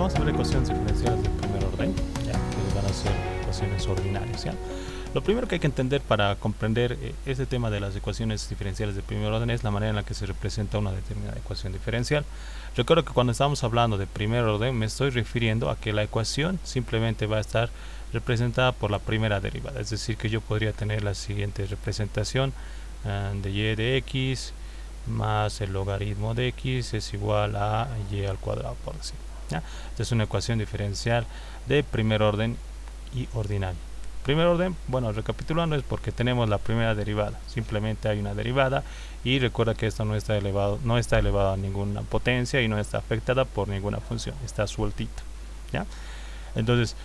vamos a ver ecuaciones diferenciales del primer orden, ya, que van a ser ecuaciones ordinarias, ¿ya? Lo primero que hay que entender para comprender este tema de las ecuaciones diferenciales de primer orden es la manera en la que se representa una determinada ecuación diferencial. Recuerdo que cuando estamos hablando de primer orden me estoy refiriendo a que la ecuación simplemente va a estar representada por la primera derivada, es decir, que yo podría tener la siguiente representación de y de x más el logaritmo de x es igual a y al cuadrado, por decir, ¿ya? Esta es una ecuación diferencial de primer orden y ordinario. Primer orden, bueno, recapitulando, es porque tenemos la primera derivada, simplemente hay una derivada y recuerda que esto no está elevado a ninguna potencia y no está afectada por ninguna función, está sueltito, ¿ya? Entonces,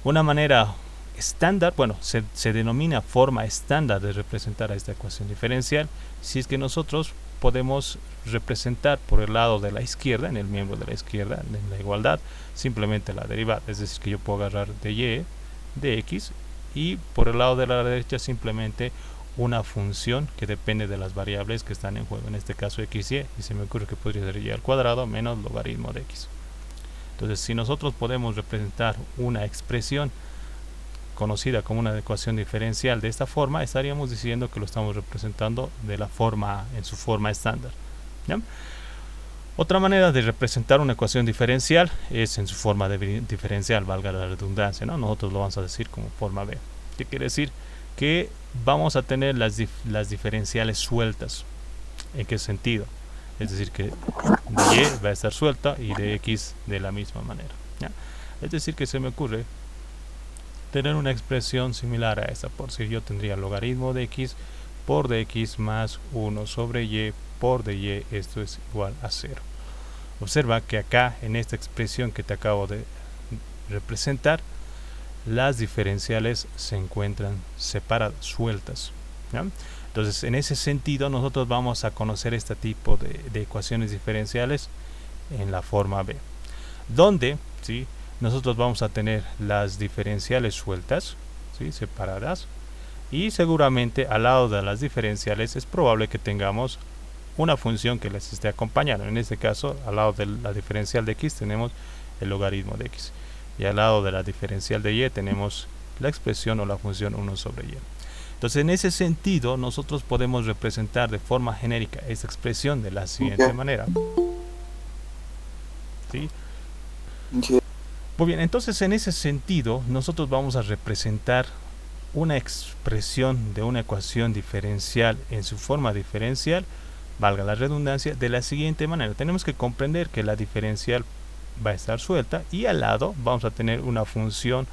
una manera estándar, bueno, se denomina forma estándar de representar a esta ecuación diferencial si es que nosotros podemos representar por el lado de la izquierda, en el miembro de la izquierda, en la igualdad, simplemente la derivada, es decir, que yo puedo agarrar de y de x y por el lado de la derecha simplemente una función que depende de las variables que están en juego, en este caso x, y se me ocurre que podría ser y al cuadrado menos logaritmo de x. Entonces, si nosotros podemos representar una expresión conocida como una ecuación diferencial de esta forma, estaríamos diciendo que lo estamos representando de la forma A, en su forma estándar, ¿ya? Otra manera de representar una ecuación diferencial es en su forma diferencial, valga la redundancia, ¿no? Nosotros lo vamos a decir como forma B. ¿Qué quiere decir? Que vamos a tener las diferenciales sueltas. ¿En qué sentido? Es decir, que de y va a estar suelta y de x de la misma manera, ¿ya? Es decir, que se me ocurre tener una expresión similar a esta, por si yo tendría logaritmo de x por dx más 1 sobre y por dy, esto es igual a 0. Observa que acá en esta expresión que te acabo de representar, las diferenciales se encuentran separadas, sueltas, ¿ya? Entonces, en ese sentido, nosotros vamos a conocer este tipo de ecuaciones diferenciales en la forma B, donde, ¿sí?, nosotros vamos a tener las diferenciales sueltas, ¿sí?, separadas, y seguramente al lado de las diferenciales es probable que tengamos una función que les esté acompañando. En este caso, al lado de la diferencial de x tenemos el logaritmo de x, y al lado de la diferencial de y tenemos la expresión o la función 1 sobre y. Entonces, en ese sentido, nosotros podemos representar de forma genérica esta expresión de la siguiente manera, ¿sí? Muy bien, entonces en ese sentido nosotros vamos a representar una expresión de una ecuación diferencial en su forma diferencial, valga la redundancia, de la siguiente manera. Tenemos que comprender que la diferencial va a estar suelta y al lado vamos a tener una función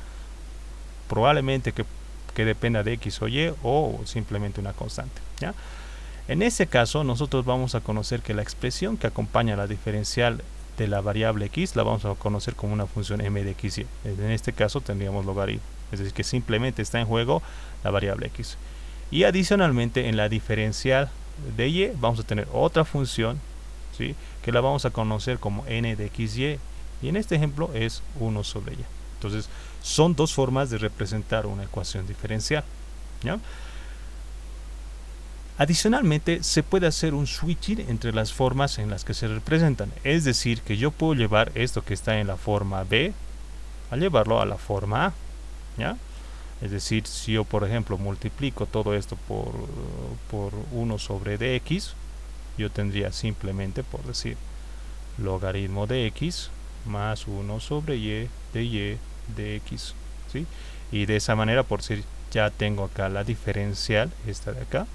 probablemente que dependa de x o y o simplemente una constante, ¿ya? En ese caso nosotros vamos a conocer que la expresión que acompaña la diferencial de la variable x la vamos a conocer como una función m de x y. En este caso tendríamos logaritmo, es decir, que simplemente está en juego la variable x. Y adicionalmente en la diferencial de y vamos a tener otra función, ¿sí?, que la vamos a conocer como n de xy, y en este ejemplo es 1 sobre y. Entonces, son dos formas de representar una ecuación diferencial, ¿ya? Adicionalmente, se puede hacer un switching entre las formas en las que se representan. Es decir, que yo puedo llevar esto que está en la forma B a llevarlo a la forma A, ¿ya? Es decir, si yo, por ejemplo, multiplico todo esto por 1 sobre dx, yo tendría simplemente, por decir, logaritmo de x más 1 sobre y de x, ¿sí? Y de esa manera, por decir, ya tengo acá la diferencial, esta de acá,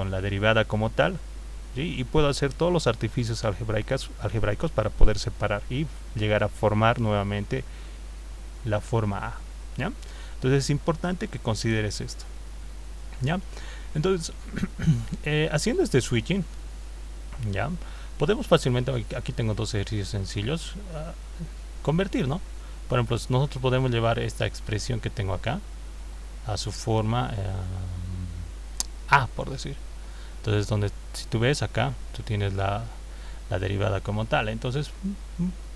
la derivada como tal, ¿sí?, y puedo hacer todos los artificios algebraicos para poder separar y llegar a formar nuevamente la forma A, ¿ya? Entonces es importante que consideres esto, ¿ya? Entonces, haciendo este switching, ¿ya?, podemos fácilmente, aquí tengo dos ejercicios sencillos, convertir, ¿no? Por ejemplo, nosotros podemos llevar esta expresión que tengo acá a su forma A, por decir. Entonces, si tú ves acá, tú tienes la derivada como tal. Entonces,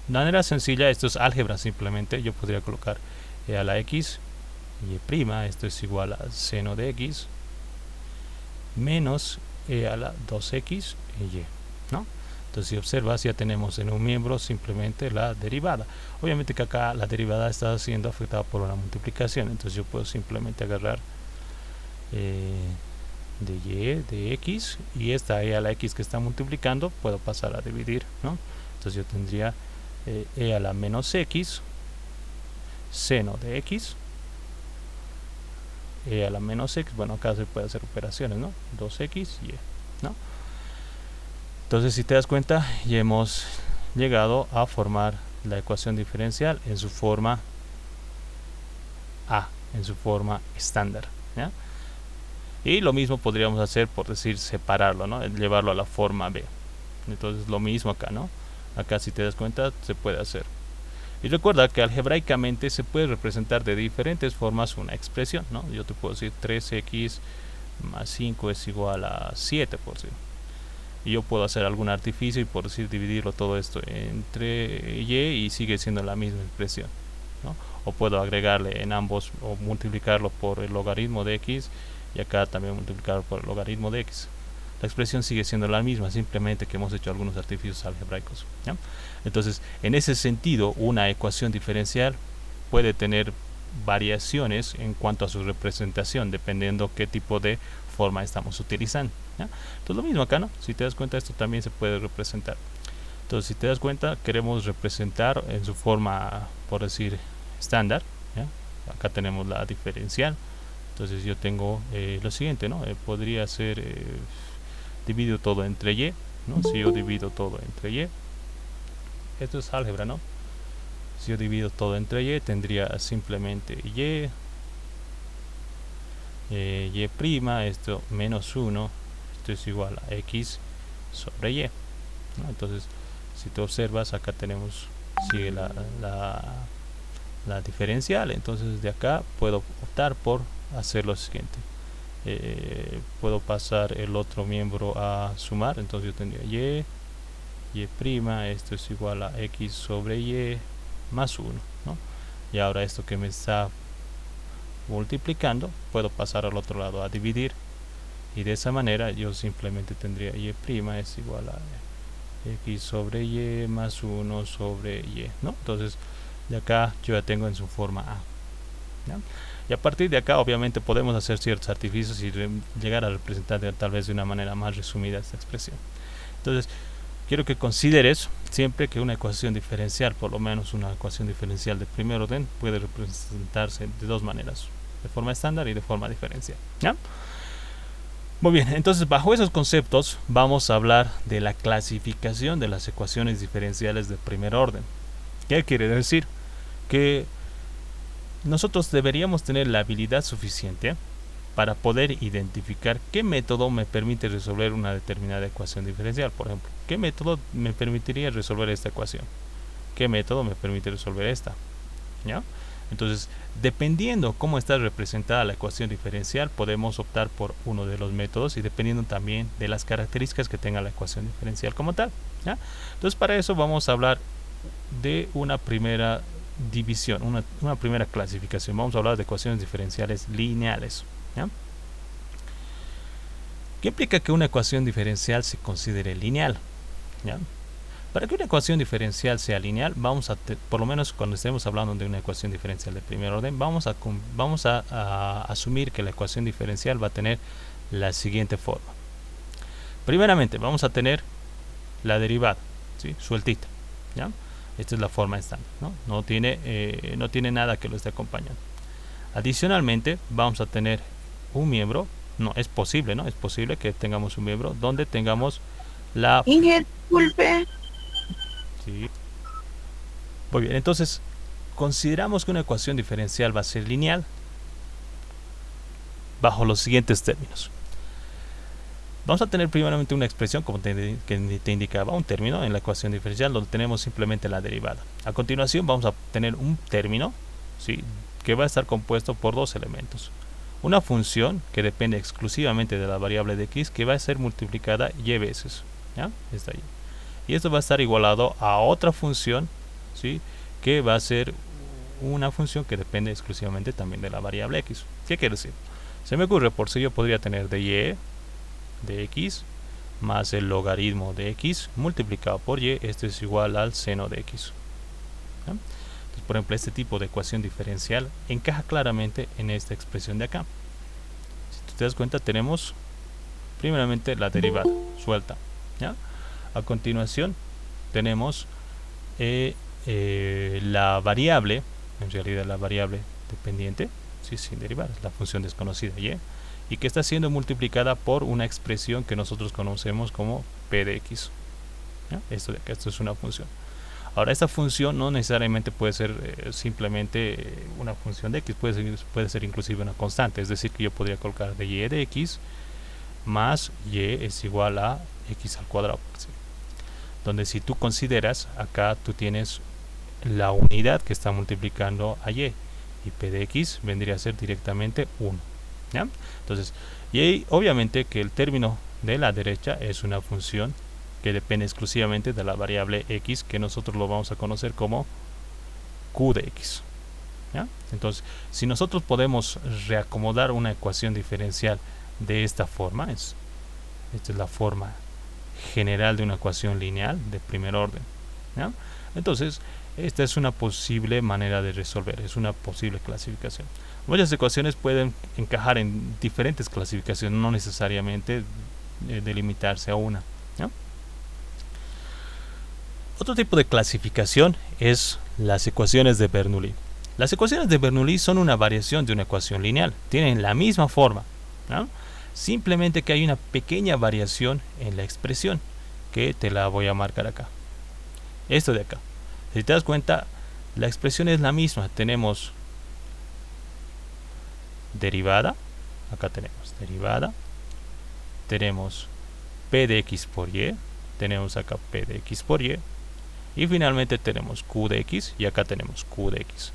de manera sencilla, esto es álgebra simplemente. Yo podría colocar e a la x y', esto es igual a seno de x menos e a la 2x y, ¿no? Entonces si observas, ya tenemos en un miembro simplemente la derivada. Obviamente que acá la derivada está siendo afectada por una multiplicación, entonces yo puedo simplemente agarrar de y de x, y esta e a la x que está multiplicando puedo pasar a dividir, ¿no? Entonces yo tendría e a la menos x seno de x, e a la menos x, bueno, acá se puede hacer operaciones, ¿no? 2x y e, ¿no? Entonces si te das cuenta, ya hemos llegado a formar la ecuación diferencial en su forma A, en su forma estándar, ¿ya? Y lo mismo podríamos hacer, por decir, separarlo, ¿no? Llevarlo a la forma B. Entonces lo mismo acá, ¿no? Acá si te das cuenta se puede hacer. Y recuerda que algebraicamente se puede representar de diferentes formas una expresión, ¿no? Yo te puedo decir 3x más 5 es igual a 7, por decir. Y yo puedo hacer algún artificio y por decir dividirlo todo esto entre y sigue siendo la misma expresión, ¿no? O puedo agregarle en ambos o multiplicarlo por el logaritmo de x y acá también multiplicarlo por el logaritmo de x. La expresión sigue siendo la misma, simplemente que hemos hecho algunos artificios algebraicos, ¿ya? Entonces, en ese sentido, una ecuación diferencial puede tener variaciones en cuanto a su representación, dependiendo qué tipo de forma estamos utilizando, ¿ya? Entonces lo mismo acá, ¿no? Si te das cuenta, esto también se puede representar. Entonces si te das cuenta, queremos representar en su forma, por decir, estándar, ¿ya? Acá tenemos la diferencial. Entonces yo tengo lo siguiente, ¿no? Podría ser divido todo entre y, ¿no? Si yo divido todo entre y, esto es álgebra, ¿no? Si yo divido todo entre y, tendría simplemente y prima, esto menos 1, esto es igual a x sobre y, ¿no? Entonces si tú observas, acá tenemos, sigue la diferencial. Entonces de acá puedo optar por hacer lo siguiente, puedo pasar el otro miembro a sumar. Entonces yo tendría y prima, esto es igual a x sobre y más 1, ¿no? Y ahora esto que me está multiplicando, puedo pasar al otro lado a dividir, y de esa manera yo simplemente tendría y prima es igual a x sobre y más 1 sobre y, ¿no? Entonces de acá yo ya tengo en su forma A, ¿ya? Y a partir de acá obviamente podemos hacer ciertos artificios y llegar a representar tal vez de una manera más resumida esta expresión. Entonces quiero que consideres siempre que una ecuación diferencial, por lo menos una ecuación diferencial de primer orden, puede representarse de dos maneras, de forma estándar y de forma diferencial, ¿ya? Muy bien, entonces bajo esos conceptos vamos a hablar de la clasificación de las ecuaciones diferenciales de primer orden. ¿Qué quiere decir? Que nosotros deberíamos tener la habilidad suficiente para poder identificar qué método me permite resolver una determinada ecuación diferencial. Por ejemplo, ¿qué método me permitiría resolver esta ecuación? ¿Qué método me permite resolver esta? ¿Ya? Entonces, dependiendo cómo está representada la ecuación diferencial, podemos optar por uno de los métodos, y dependiendo también de las características que tenga la ecuación diferencial como tal, ¿ya? Entonces, para eso vamos a hablar de una primera división, una primera clasificación. Vamos a hablar de ecuaciones diferenciales lineales, ¿ya? ¿Qué implica que una ecuación diferencial se considere lineal? ¿Ya? Para que una ecuación diferencial sea lineal, por lo menos cuando estemos hablando de una ecuación diferencial de primer orden, vamos a asumir que la ecuación diferencial va a tener la siguiente forma. Primeramente, vamos a tener la derivada, ¿sí? Sueltita, ¿ya? Esta es la forma estándar, ¿no? No tiene nada que lo esté acompañando. Adicionalmente, vamos a tener un miembro. No, es posible, ¿no? Es posible que tengamos un miembro donde tengamos la... Inge, disculpe. Sí. Muy bien, entonces consideramos que una ecuación diferencial va a ser lineal bajo los siguientes términos. Vamos a tener primeramente una expresión, como te indicaba, un término en la ecuación diferencial donde tenemos simplemente la derivada. A continuación vamos a tener un término, ¿sí?, que va a estar compuesto por dos elementos. Una función que depende exclusivamente de la variable de x, que va a ser multiplicada y veces, ¿ya? Está ahí. Y esto va a estar igualado a otra función, ¿sí?, que va a ser una función que depende exclusivamente también de la variable x. ¿Qué quiere decir? Se me ocurre, por si yo podría tener de y, de x, más el logaritmo de x multiplicado por y, esto es igual al seno de x. ¿Ya? Entonces, por ejemplo, este tipo de ecuación diferencial encaja claramente en esta expresión de acá. Si tú te das cuenta, tenemos primeramente la derivada suelta, ¿ya? A continuación tenemos la variable, en realidad la variable dependiente, ¿sí? Sin derivar, es la función desconocida y que está siendo multiplicada por una expresión que nosotros conocemos como p de x. ¿Ya? Esto de acá, esto es una función. Ahora, esta función no necesariamente puede ser simplemente una función de x, puede ser inclusive una constante, es decir, que yo podría colocar de y de x más y es igual a x al cuadrado, donde si tú consideras, acá tú tienes la unidad que está multiplicando a y p de x vendría a ser directamente 1. ¿Ya? Entonces, y obviamente que el término de la derecha es una función que depende exclusivamente de la variable x, que nosotros lo vamos a conocer como q de x. ¿Ya? Entonces, si nosotros podemos reacomodar una ecuación diferencial de esta forma, esta es la forma general de una ecuación lineal de primer orden. ¿Ya? Entonces, esta es una posible manera de resolver, es una posible clasificación. Muchas ecuaciones pueden encajar en diferentes clasificaciones, no necesariamente delimitarse a una. ¿Ya? Otro tipo de clasificación es las ecuaciones de Bernoulli. Las ecuaciones de Bernoulli son una variación de una ecuación lineal, tienen la misma forma, ¿no? Simplemente que hay una pequeña variación en la expresión, que te la voy a marcar acá. Esto de acá. Si te das cuenta, la expresión es la misma. Tenemos derivada, acá tenemos derivada, tenemos p de x por y, tenemos acá p de x por y, y finalmente tenemos q de x, y acá tenemos q de x.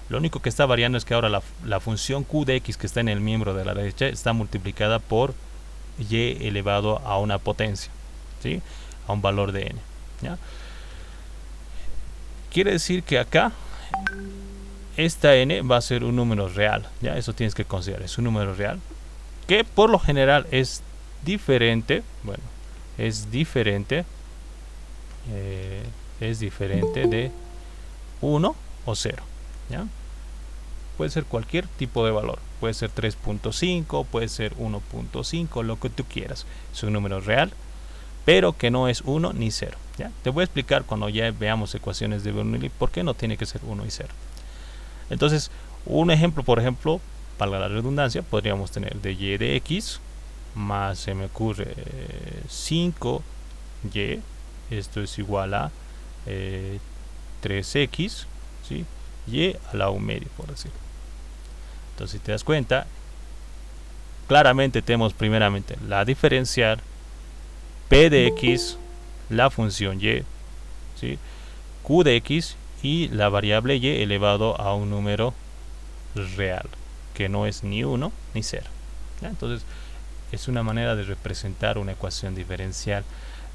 Lo único que está variando es que ahora la función q de x que está en el miembro de la derecha está multiplicada por y elevado a una potencia, ¿sí? A un valor de n. ¿Ya? Quiere decir que acá esta n va a ser un número real, ¿ya? Eso tienes que considerar, es un número real que por lo general es diferente, bueno, es diferente de 1 o 0, ¿ya? Puede ser cualquier tipo de valor, puede ser 3.5, puede ser 1.5, lo que tú quieras. Es un número real, pero que no es 1 ni 0. ¿Ya? Te voy a explicar cuando ya veamos ecuaciones de Bernoulli por qué no tiene que ser 1 y 0. Entonces, un ejemplo, por ejemplo, para la redundancia, podríamos tener de y de x más, se me ocurre, 5y, esto es igual a 3x, ¿sí? Y a la 1 medio, por decirlo. Entonces, si te das cuenta, claramente tenemos primeramente la diferencial p de x, la función y, ¿sí? Q de x y la variable y elevado a un número real, que no es ni 1 ni 0. ¿Ya? Entonces, es una manera de representar una ecuación diferencial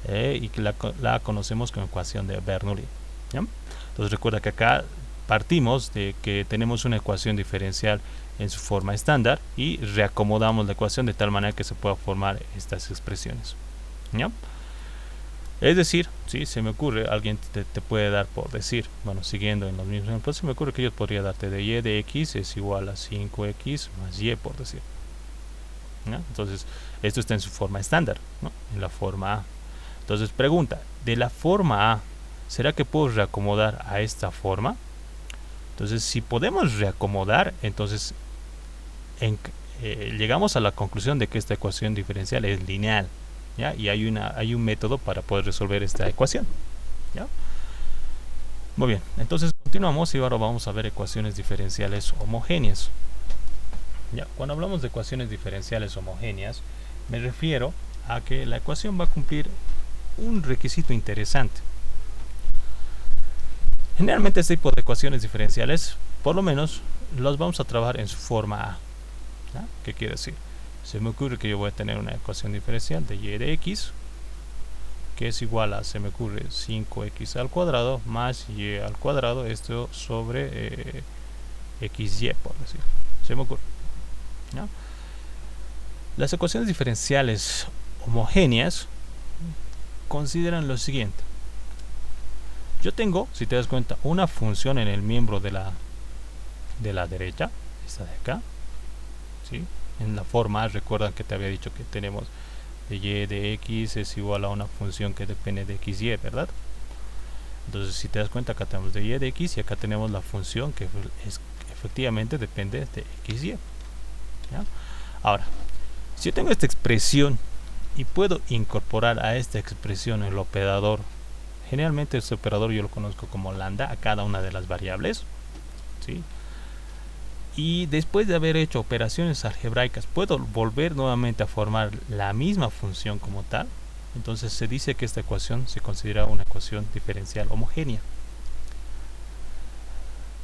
y que la conocemos como ecuación de Bernoulli. ¿Ya? Entonces, recuerda que acá partimos de que tenemos una ecuación diferencial en su forma estándar y reacomodamos la ecuación de tal manera que se pueda formar estas expresiones. ¿Ya? Es decir, si se me ocurre, alguien te puede dar por decir, bueno, siguiendo en los mismos ejemplos, se me ocurre que yo podría darte de y de x es igual a 5x más y, por decir. ¿Ya? Entonces, esto está en su forma estándar, ¿no? En la forma A. Entonces, pregunta, de la forma A, ¿será que puedo reacomodar a esta forma? Entonces, si podemos reacomodar, entonces llegamos a la conclusión de que esta ecuación diferencial es lineal, ¿ya? Y hay un método para poder resolver esta ecuación, ¿ya? Muy bien, entonces continuamos y ahora vamos a ver ecuaciones diferenciales homogéneas. ¿Ya? Cuando hablamos de ecuaciones diferenciales homogéneas, me refiero a que la ecuación va a cumplir un requisito interesante. Generalmente este tipo de ecuaciones diferenciales, por lo menos, las vamos a trabajar en su forma A. ¿Ya? ¿Qué quiere decir? Se me ocurre que yo voy a tener una ecuación diferencial de y de x, que es igual a, se me ocurre, 5x al cuadrado más y al cuadrado, esto sobre xy, por decir. Se me ocurre. ¿Ya? Las ecuaciones diferenciales homogéneas consideran lo siguiente. Yo tengo, si te das cuenta, una función en el miembro de la derecha, esta de acá, ¿sí? En la forma A, recuerdan que te había dicho que tenemos de y de x es igual a una función que depende de x, y, ¿verdad? Entonces, si te das cuenta, acá tenemos de y de x y acá tenemos la función que efectivamente depende de x, y. ¿Ya? Ahora, si yo tengo esta expresión y puedo incorporar a esta expresión el operador, generalmente este operador yo lo conozco como lambda a cada una de las variables, ¿sí? Y después de haber hecho operaciones algebraicas puedo volver nuevamente a formar la misma función como tal. Entonces se dice que esta ecuación se considera una ecuación diferencial homogénea.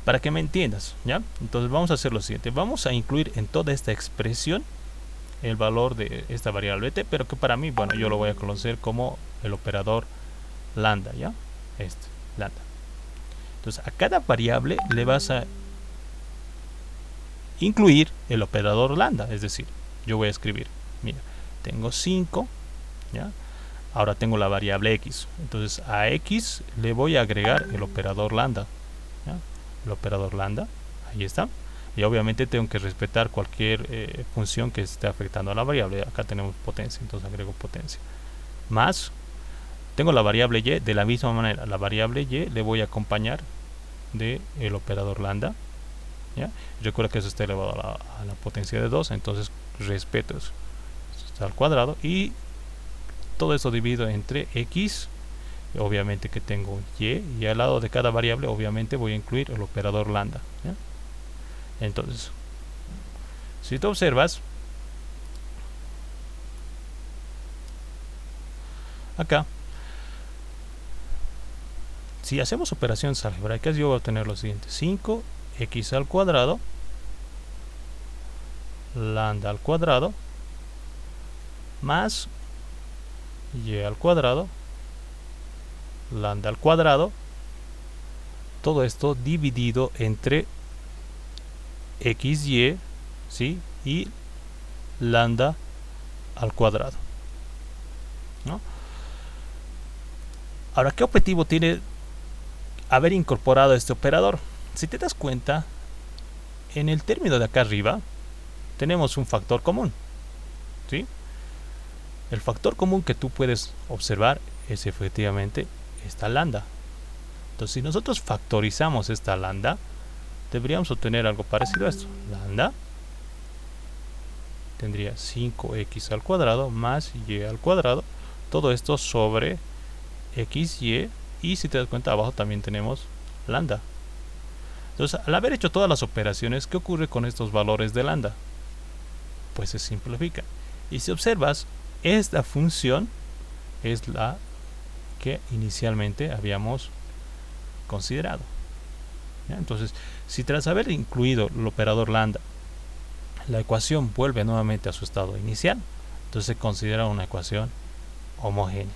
Para que me entiendas, ¿ya? Entonces vamos a hacer lo siguiente. Vamos a incluir en toda esta expresión el valor de esta variable t, pero que para mí, bueno, yo lo voy a conocer como el operador lambda, ¿ya? Lambda. Entonces a cada variable le vas a incluir el operador lambda, es decir, yo voy a escribir, mira, tengo 5, ¿ya? Ahora tengo la variable x, entonces a x le voy a agregar el operador lambda, ¿ya? El operador lambda, ahí está, y obviamente tengo que respetar cualquier función que esté afectando a la variable. Acá tenemos potencia, entonces agrego potencia, más tengo la variable y. De la misma manera, la variable y le voy a acompañar del operador lambda, ¿ya? Recuerda que eso está elevado a la potencia de 2, entonces respeto eso. Esto está al cuadrado y todo esto dividido entre x, obviamente que tengo y al lado de cada variable obviamente voy a incluir el operador lambda, ¿ya? Entonces, si tú observas acá, si hacemos operaciones algebraicas, yo voy a obtener lo siguiente: 5x al cuadrado lambda al cuadrado más y al cuadrado lambda al cuadrado, todo esto dividido entre xy, ¿sí? Y lambda al cuadrado, ¿no? Ahora, ¿qué objetivo tiene haber incorporado este operador? Si te das cuenta, en el término de acá arriba tenemos un factor común, ¿sí? El factor común que tú puedes observar es efectivamente esta lambda. Entonces, si nosotros factorizamos esta lambda, deberíamos obtener algo parecido a esto. Lambda tendría 5x al cuadrado más y al cuadrado, todo esto sobre xy, y si te das cuenta abajo también tenemos lambda. Entonces, al haber hecho todas las operaciones, ¿qué ocurre con estos valores de lambda? Pues se simplifica. Y si observas, esta función es la que inicialmente habíamos considerado, ¿ya? Entonces, si tras haber incluido el operador lambda, la ecuación vuelve nuevamente a su estado inicial, entonces se considera una ecuación homogénea,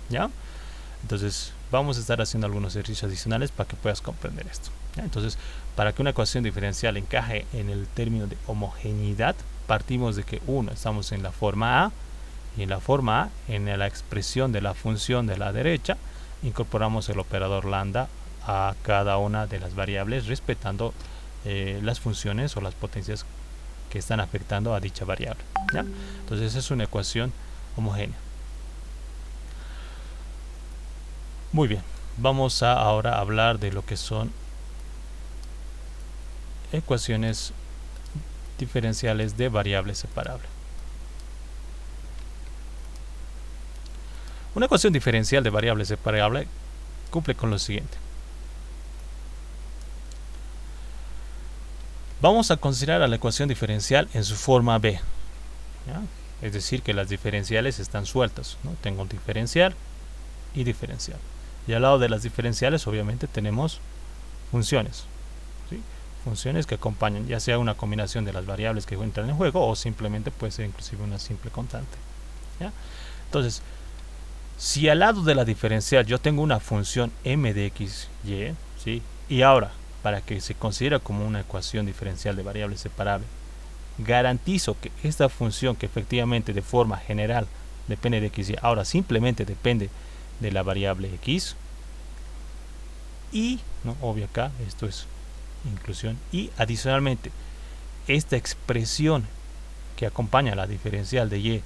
¿ya? Entonces, vamos a estar haciendo algunos ejercicios adicionales para que puedas comprender esto, ¿ya? Entonces, para que una ecuación diferencial encaje en el término de homogeneidad, partimos de que estamos en la forma A, y en la forma A, en la expresión de la función de la derecha, incorporamos el operador lambda a cada una de las variables, respetando las funciones o las potencias que están afectando a dicha variable, ¿ya? Entonces es una ecuación homogénea. Muy bien, vamos a ahora hablar de lo que son ecuaciones diferenciales de variables separables. Una ecuación diferencial de variable separable cumple con lo siguiente. Vamos a considerar a la ecuación diferencial en su forma B, ¿ya? Es decir, que las diferenciales están sueltas, ¿no? Tengo un diferencial y diferencial. Y al lado de las diferenciales obviamente tenemos funciones, ¿sí? Funciones que acompañan, ya sea una combinación de las variables que entran en juego o simplemente puede ser inclusive una simple constante, ¿ya? Entonces, si al lado de la diferencial yo tengo una función m de x, y, ¿sí? Y ahora, para que se considere como una ecuación diferencial de variable separable, garantizo que esta función, que efectivamente de forma general depende de x, y. Ahora simplemente depende de la variable x. Y, ¿no? Obvio acá, esto es inclusión. Y adicionalmente, esta expresión que acompaña a la diferencial de y,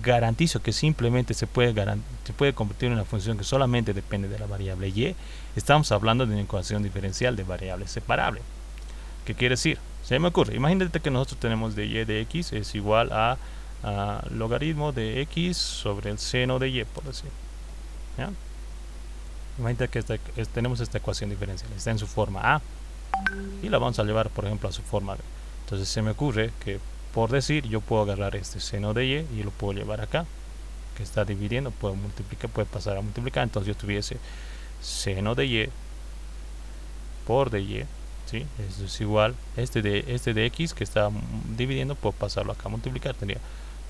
garantizo que simplemente se puede convertir en una función que solamente depende de la variable y. Estamos hablando de una ecuación diferencial de variable separable. ¿Qué quiere decir? Se me ocurre, imagínate que nosotros tenemos de y de x es igual a logaritmo de x sobre el seno de y, por decir. ¿Ya? Imagínate que tenemos esta ecuación diferencial, está en su forma a, y la vamos a llevar, por ejemplo, a su forma b. Entonces se me ocurre que, por decir, yo puedo agarrar este seno de y lo puedo llevar acá, que está dividiendo, puedo multiplicar, puede pasar a multiplicar. Entonces yo tuviese seno de y por de y, ¿sí? Esto es igual, este de x que está dividiendo, puedo pasarlo acá a multiplicar, tendría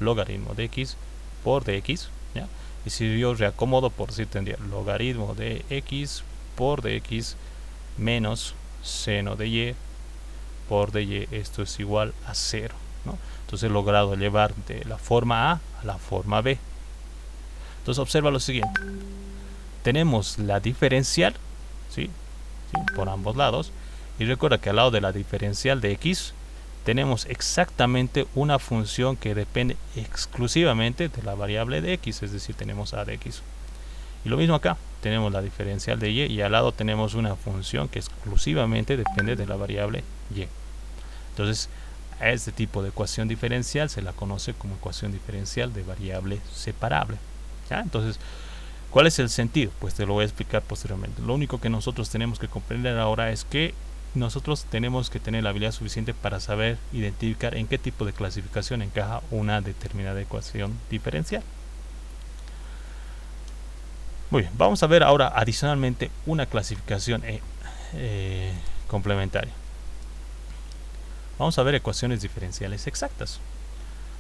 logaritmo de x por de x, ¿ya? Y si yo reacomodo, por decir, tendría logaritmo de x por de x menos seno de y por de y. Esto es igual a 0, ¿no? Entonces he logrado llevar de la forma a la forma b. Entonces observa lo siguiente. Tenemos la diferencial, ¿sí? Por ambos lados. Y recuerda que al lado de la diferencial de x tenemos exactamente una función que depende exclusivamente de la variable de x, es decir, tenemos a de x. Y lo mismo acá, tenemos la diferencial de y al lado tenemos una función que exclusivamente depende de la variable y. Entonces, a este tipo de ecuación diferencial se la conoce como ecuación diferencial de variable separable. ¿Ya? Entonces, ¿cuál es el sentido? Pues te lo voy a explicar posteriormente. Lo único que nosotros tenemos que comprender ahora es que nosotros tenemos que tener la habilidad suficiente para saber identificar en qué tipo de clasificación encaja una determinada ecuación diferencial. Muy bien, vamos a ver ahora adicionalmente una clasificación complementaria. Vamos a ver ecuaciones diferenciales exactas.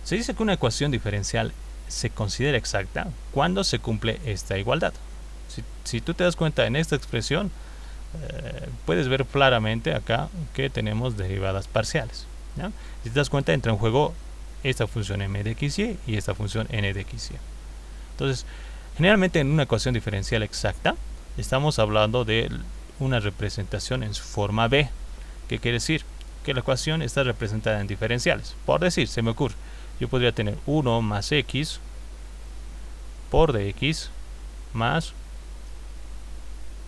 Se dice que una ecuación diferencial se considera exacta cuando se cumple esta igualdad. Si tú te das cuenta en esta expresión, puedes ver claramente acá que tenemos derivadas parciales, ¿ya? Si te das cuenta, entra en juego esta función m de xy y esta función n de xy. Entonces, generalmente en una ecuación diferencial exacta estamos hablando de una representación en su forma b. ¿Qué quiere decir? Que la ecuación está representada en diferenciales. Por decir, se me ocurre, yo podría tener 1 más x por dx más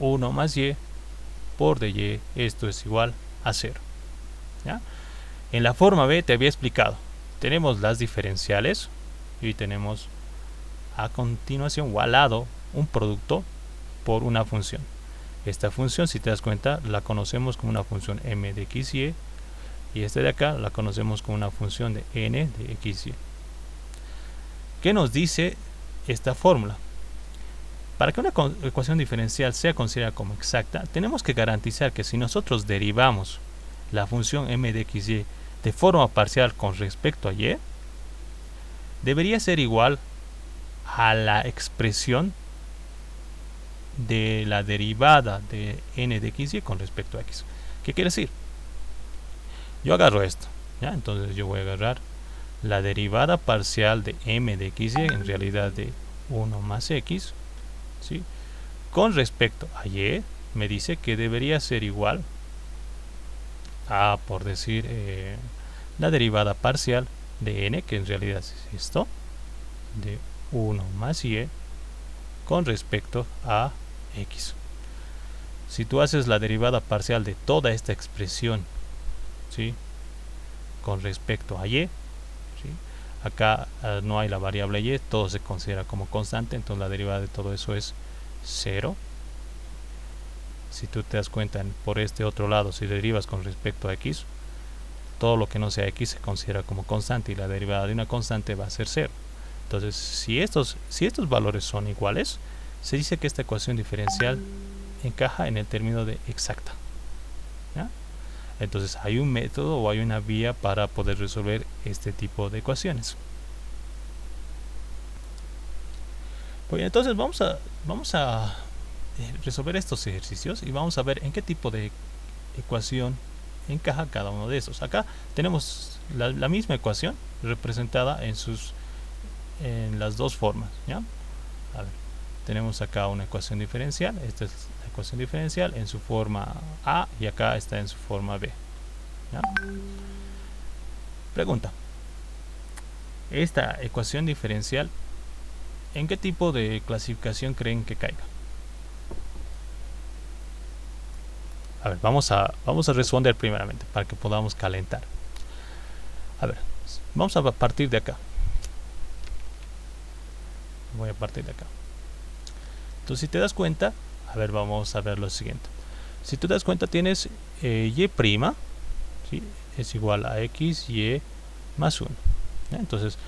1 más y por de y. Esto es igual a 0. ¿Ya? En la forma b te había explicado, tenemos las diferenciales y tenemos a continuación o al lado un producto por una función. Esta función, si te das cuenta, la conocemos como una función m de xy, y esta de acá la conocemos como una función de n de xy. ¿Qué nos dice esta fórmula? Para que una ecuación diferencial sea considerada como exacta, tenemos que garantizar que si nosotros derivamos la función m de xy de forma parcial con respecto a y, debería ser igual a la expresión de la derivada de n de xy con respecto a x. ¿Qué quiere decir? Yo agarro esto, ¿ya? Entonces yo voy a agarrar la derivada parcial de m de xy, en realidad de 1 más x, ¿sí? Con respecto a y, me dice que debería ser igual a, por decir, la derivada parcial de n, que en realidad es esto, de 1 más y con respecto a x. Si tú haces la derivada parcial de toda esta expresión, ¿sí?, con respecto a y, ¿sí?, acá no hay la variable y, todo se considera como constante, entonces la derivada de todo eso es 0. Si tú te das cuenta, por este otro lado, si derivas con respecto a x, todo lo que no sea x se considera como constante y la derivada de una constante va a ser 0. Entonces, si estos valores son iguales, se dice que esta ecuación diferencial encaja en el término de exacta, ¿ya? Entonces hay un método o hay una vía para poder resolver este tipo de ecuaciones. Pues entonces vamos a resolver estos ejercicios y vamos a ver en qué tipo de ecuación encaja cada uno de estos. Acá tenemos la misma ecuación representada en sus en las dos formas, ¿ya? A ver, tenemos acá una ecuación diferencial. Esta es la ecuación diferencial en su forma A y acá está en su forma B, ¿ya? Pregunta: esta ecuación diferencial, ¿en qué tipo de clasificación creen que caiga? A ver, vamos a responder primeramente para que podamos calentar. A ver, vamos a partir de acá. Voy a partir de acá. Entonces, si te das cuenta, a ver, vamos a ver lo siguiente. Si te das cuenta, tienes y', ¿sí? Es igual a x, y más 1. ¿Ya? Entonces,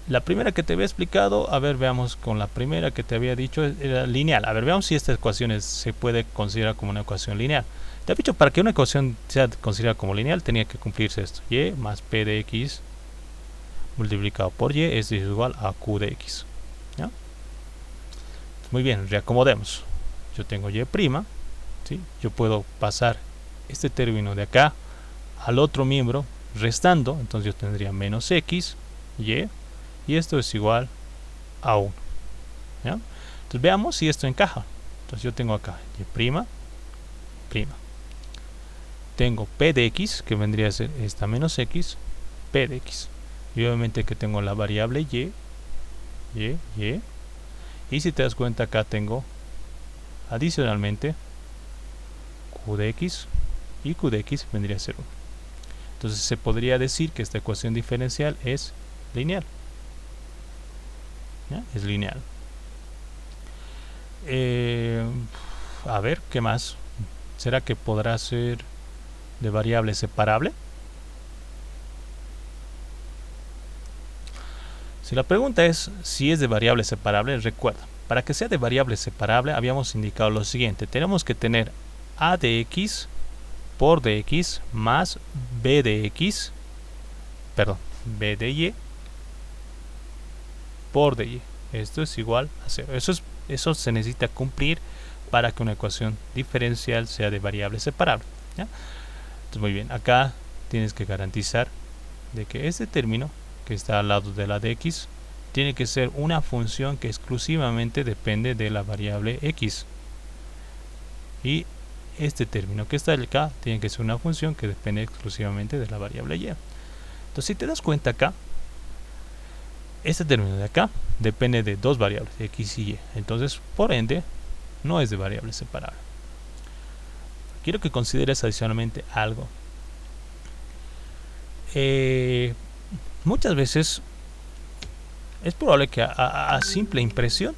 la primera que te había explicado, a ver, veamos con la primera que te había dicho, era lineal. A ver, veamos si esta ecuación se puede considerar como una ecuación lineal. Te he dicho, para que una ecuación sea considerada como lineal, tenía que cumplirse esto. Y más p de x multiplicado por y es igual a q de x. ¿Ya? Muy bien, reacomodemos. Yo tengo y', ¿sí? Yo puedo pasar este término de acá al otro miembro restando, entonces yo tendría menos x, y esto es igual a 1. ¿Ya? Entonces veamos si esto encaja. Entonces yo tengo acá y', tengo p de x, que vendría a ser esta menos x, p de x. Y obviamente que tengo la variable y. Y si te das cuenta, acá tengo adicionalmente q de x, y q de x vendría a ser 1. Entonces se podría decir que esta ecuación diferencial es lineal. ¿Ya? Es lineal. A ver, ¿qué más? ¿Será que podrá ser de variable separable? Si la pregunta es si es de variable separable, recuerda, para que sea de variable separable habíamos indicado lo siguiente: tenemos que tener a de x por dx más b de x, perdón, b de y por dy. Esto es igual a 0. Eso se necesita cumplir para que una ecuación diferencial sea de variable separable, ¿ya? Entonces, muy bien, acá tienes que garantizar de que este término que está al lado de la de x tiene que ser una función que exclusivamente depende de la variable x, y este término que está acá tiene que ser una función que depende exclusivamente de la variable y. Entonces, si te das cuenta acá, este término de acá depende de dos variables, x y y. Entonces, por ende, no es de variable separable. Quiero que consideres adicionalmente algo. Muchas veces es probable que a simple impresión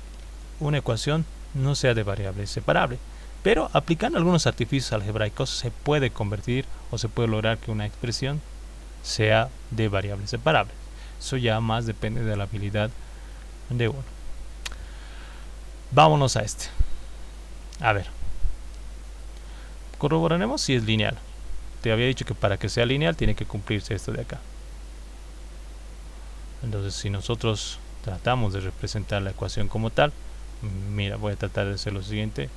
una ecuación no sea de variable separable, pero aplicando algunos artificios algebraicos se puede convertir o se puede lograr que una expresión sea de variable separable. Eso ya más depende de la habilidad de uno. Vámonos a este. A ver, corroboraremos si es lineal. Te había dicho que para que sea lineal tiene que cumplirse esto de acá. Entonces, si nosotros tratamos de representar la ecuación como tal, mira, voy a tratar de hacer lo siguiente: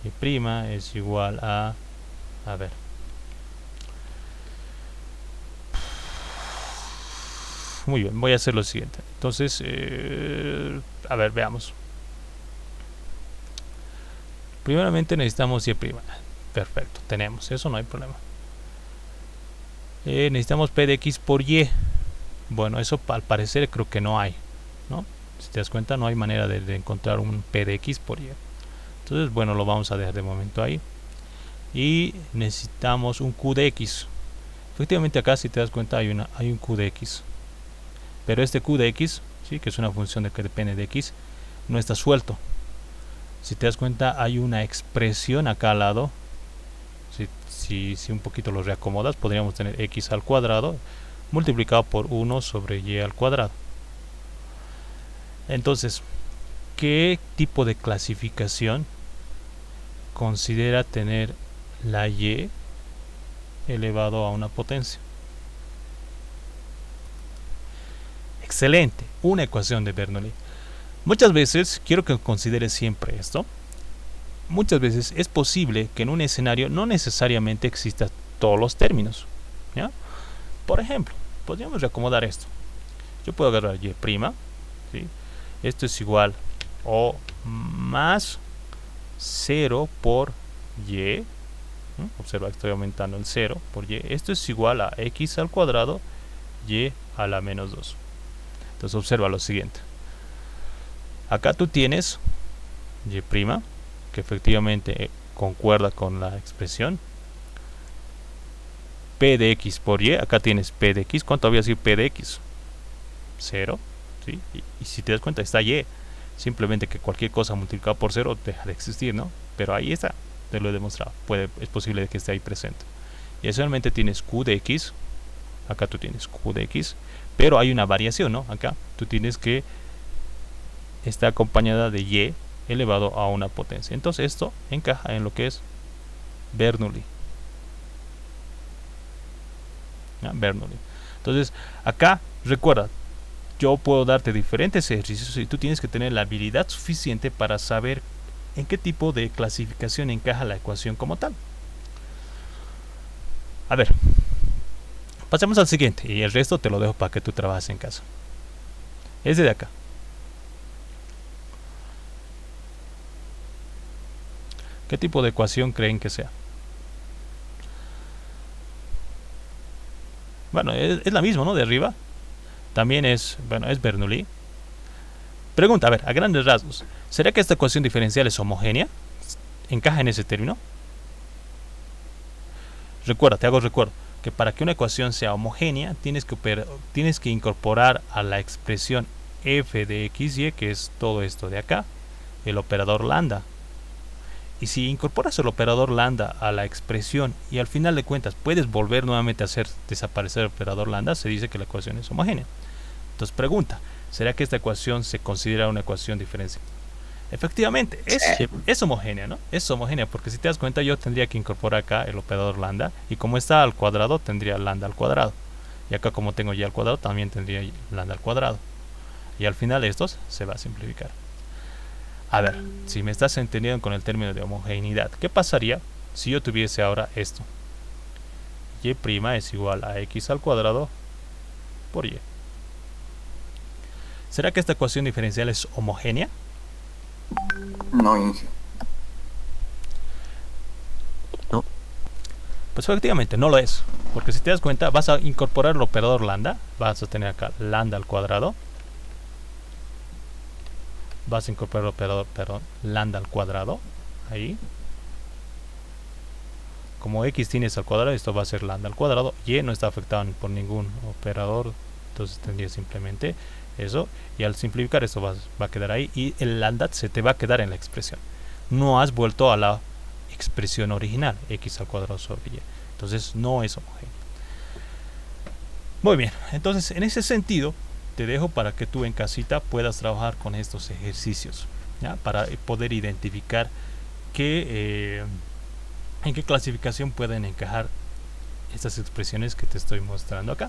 y' es igual a ver, muy bien, voy a hacer lo siguiente. Entonces, a ver, veamos. Primeramente necesitamos y'. Perfecto, tenemos, eso no hay problema. Necesitamos p de x por y. Bueno, eso al parecer creo que no hay, ¿no? Si te das cuenta, no hay manera de encontrar un p de x por y. Entonces, bueno, lo vamos a dejar de momento ahí. Y necesitamos un q de x. Efectivamente acá, si te das cuenta, hay un q de x. Pero este q de x, ¿sí?, que es una función de que depende de x, no está suelto. Si te das cuenta, hay una expresión acá al lado. Si un poquito lo reacomodas, podríamos tener x al cuadrado multiplicado por 1 sobre y al cuadrado. Entonces, ¿qué tipo de clasificación considera tener la y elevado a una potencia? Excelente, una ecuación de Bernoulli. Muchas veces, quiero que consideres siempre esto, muchas veces es posible que en un escenario no necesariamente existan todos los términos, ¿ya? Por ejemplo, podríamos reacomodar esto. yo puedo agarrar y', ¿sí? Esto es igual o más 0 por y. Observa que estoy aumentando el 0 por y. Esto es igual a x al cuadrado y a la menos 2. Entonces observa lo siguiente. Acá tú tienes y', que efectivamente concuerda con la expresión. P de x por y, acá tienes p de x. ¿Cuánto había sido p de x? 0. ¿Sí? Y si te das cuenta, está y. Simplemente que cualquier cosa multiplicada por 0 deja de existir, ¿no? Pero ahí está, te lo he demostrado. Es posible que esté ahí presente. Y adicionalmente tienes q de x. Acá tú tienes q de x. Pero hay una variación, ¿no? Acá tú tienes que está acompañada de y elevado a una potencia. Entonces esto encaja en lo que es Bernoulli. Bernoulli. Entonces acá recuerda, yo puedo darte diferentes ejercicios y tú tienes que tener la habilidad suficiente para saber en qué tipo de clasificación encaja la ecuación como tal. A ver, pasemos al siguiente y el resto te lo dejo para que tú trabajes en casa. Este de acá. ¿Qué tipo de ecuación creen que sea? Bueno, es la misma, ¿no? De arriba. También es, bueno, es Bernoulli. Pregunta, a ver, a grandes rasgos. ¿Será que esta ecuación diferencial es homogénea? ¿Encaja en ese término? Recuerda, te hago recuerdo que para que una ecuación sea homogénea tienes que incorporar a la expresión f de xy, que es todo esto de acá, el operador lambda. Y si incorporas el operador lambda a la expresión y al final de cuentas puedes volver nuevamente a hacer desaparecer el operador lambda, se dice que la ecuación es homogénea. Entonces pregunta, ¿será que esta ecuación se considera una ecuación diferencial? Efectivamente, es homogénea, ¿no? Es homogénea porque si te das cuenta yo tendría que incorporar acá el operador lambda y como está al cuadrado tendría lambda al cuadrado. Y acá como tengo y al cuadrado también tendría lambda al cuadrado. Y al final esto se va a simplificar. A ver, si me estás entendiendo con el término de homogeneidad, ¿qué pasaría si yo tuviese ahora esto? Y' es igual a x al cuadrado por y. ¿Será que esta ecuación diferencial es homogénea? No, Inge. No. Pues efectivamente no lo es. Porque si te das cuenta, vas a incorporar el operador lambda. Vas a tener acá lambda al cuadrado. Vas a incorporar el operador, lambda al cuadrado. Ahí. Como x tienes al cuadrado, esto va a ser lambda al cuadrado. Y no está afectado por ningún operador. Entonces tendría simplemente eso. Y al simplificar esto va a quedar ahí. Y el lambda se te va a quedar en la expresión. No has vuelto a la expresión original. X al cuadrado sobre y. Entonces no es homogéneo. Muy bien. Entonces en ese sentido te dejo para que tú en casita puedas trabajar con estos ejercicios, ¿ya? Para poder identificar en qué clasificación pueden encajar estas expresiones que te estoy mostrando acá.